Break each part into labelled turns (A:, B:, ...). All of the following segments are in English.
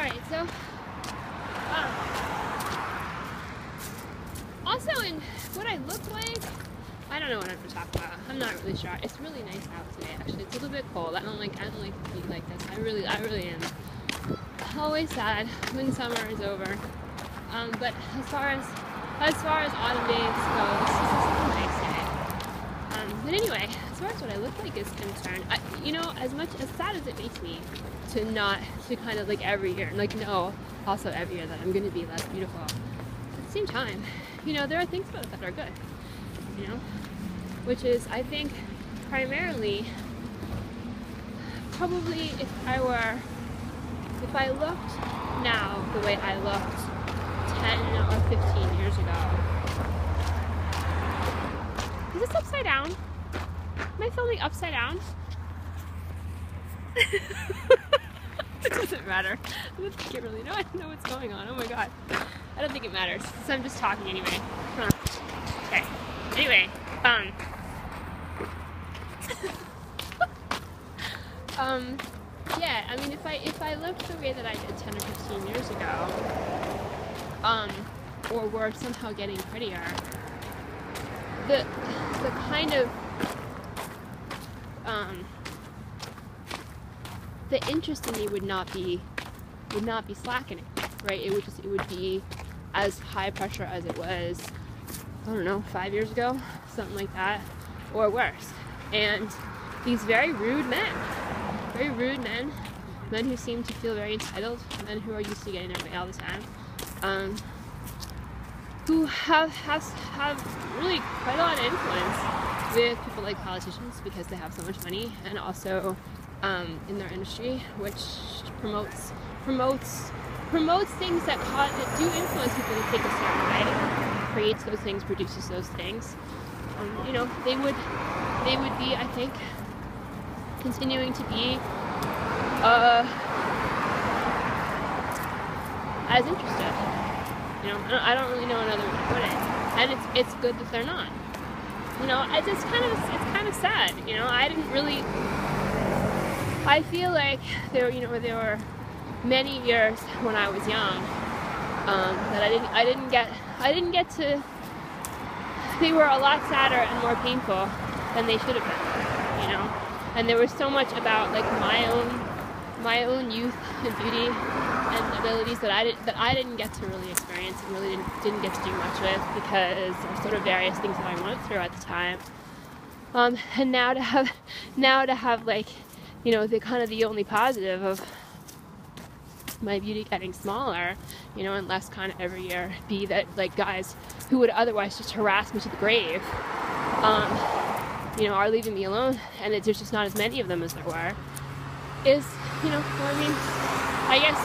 A: Alright, so also in what I look like, I don't know what I'm gonna talk about. I'm not really sure. It's really nice out today actually. It's a little bit cold. I don't like the heat like this. I really am. Always sad when summer is over. But as far as autumn days go, this is a nice day. But anyway, as far as what I look like is concerned, as much as sad as it makes me to kind of like every year, like know also every year that I'm going to be less beautiful. At the same time, there are things about it that are good, which is, I think, primarily, probably if I looked now the way I looked 10 or 15 years ago. Is this upside down? Am I filming upside down? It doesn't matter. I don't think it really, I don't know what's going on. Oh my god. I don't think it matters. So I'm just talking anyway. Huh. Okay. Anyway, yeah, I mean, if I looked the way that I did 10 or 15 years ago, or were somehow getting prettier, the kind of the interest in me would not be slackening, right? It would be as high pressure as it was, I don't know, 5 years ago, something like that, or worse. And these very rude men who seem to feel very entitled, men who are used to getting their way all the time, who have really quite a lot of influence with people like politicians because they have so much money, and also in their industry, which promotes things that do influence people to take a certain way, creates those things, produces those things. They would be, I think, continuing to be as interested. I don't really know another way to put it, and it's good that they're not. It's kind of sad. I feel like there were many years when I was young that I didn't get to. They were a lot sadder and more painful than they should have been. And there was so much about like my own youth and beauty and abilities that I didn't get to really experience and really didn't get to do much with because of sort of various things that I went through at the time. And now to have like, the kind of the only positive of my beauty getting smaller, and less kind of every year, be that like guys who would otherwise just harass me to the grave, are leaving me alone, and there's just not as many of them as there were, is, I guess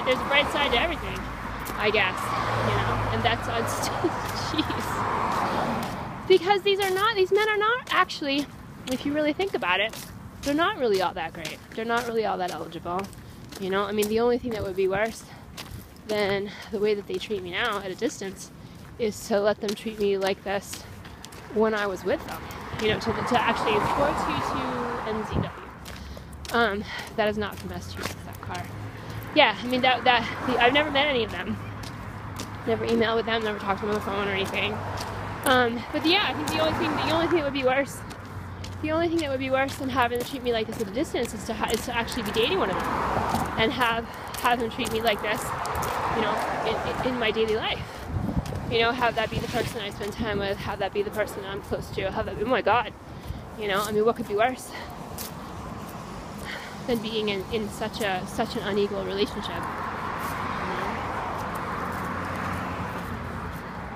A: there's a bright side to everything, I guess, and that's, jeez, because these men are not actually, if you really think about it, they're not really all that great. They're not really all that eligible. The only thing that would be worse than the way that they treat me now at a distance is to let them treat me like this when I was with them. To actually 422 NZW. That is not from Massachusetts, that car. Yeah, I've never met any of them. Never emailed with them, never talked to them on the phone or anything. But yeah, I think the only thing that would be worse. The only thing that would be worse than having them treat me like this at a distance is to actually be dating one of them and have them treat me like this, in my daily life. Have that be the person I spend time with, have that be the person I'm close to, have that be, oh my god, what could be worse than being in such an unequal relationship?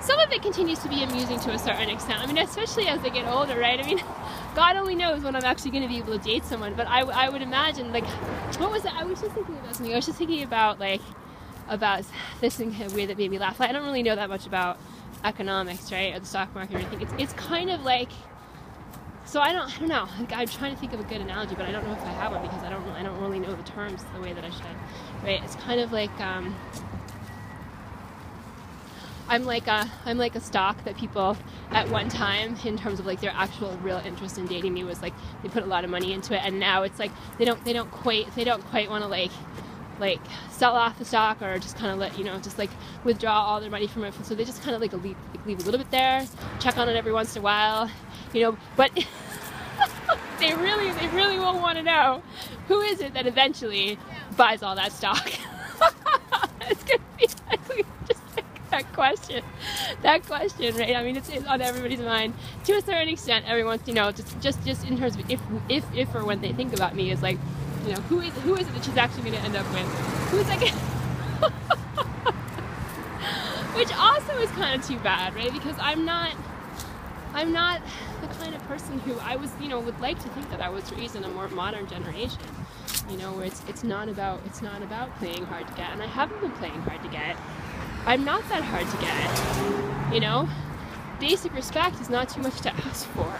A: Some of it continues to be amusing to a certain extent. Especially as they get older, right? God only knows when I'm actually going to be able to date someone, but I would imagine, like, what was it? I was just thinking about something. I was just thinking about this in a way that made me laugh. I don't really know that much about economics, right, or the stock market or anything. It's kind of like, so I don't know. I'm trying to think of a good analogy, but I don't know if I have one because I don't really know the terms the way that I should, right? It's kind of like, I'm like a stock that people at one time, in terms of like their actual real interest in dating me, was like they put a lot of money into it, and now it's like they don't quite want to like like sell off the stock or just kind of let, just like withdraw all their money from it. So they just kind of like leave a little bit there, check on it every once in a while, but they really will want to know who is it that eventually buys all that stock. It's gonna be like just like that question, right? I mean, it's on everybody's mind to a certain extent. Everyone's, just in terms of if or when they think about me, is like, who is it that she's actually going to end up with? Who's like, which also is kind of too bad, right? Because I'm not the kind of person who I was, would like to think that I was raised in a more modern generation, where it's not about playing hard to get, and I haven't been playing hard to get. I'm not that hard to get, Basic respect is not too much to ask for.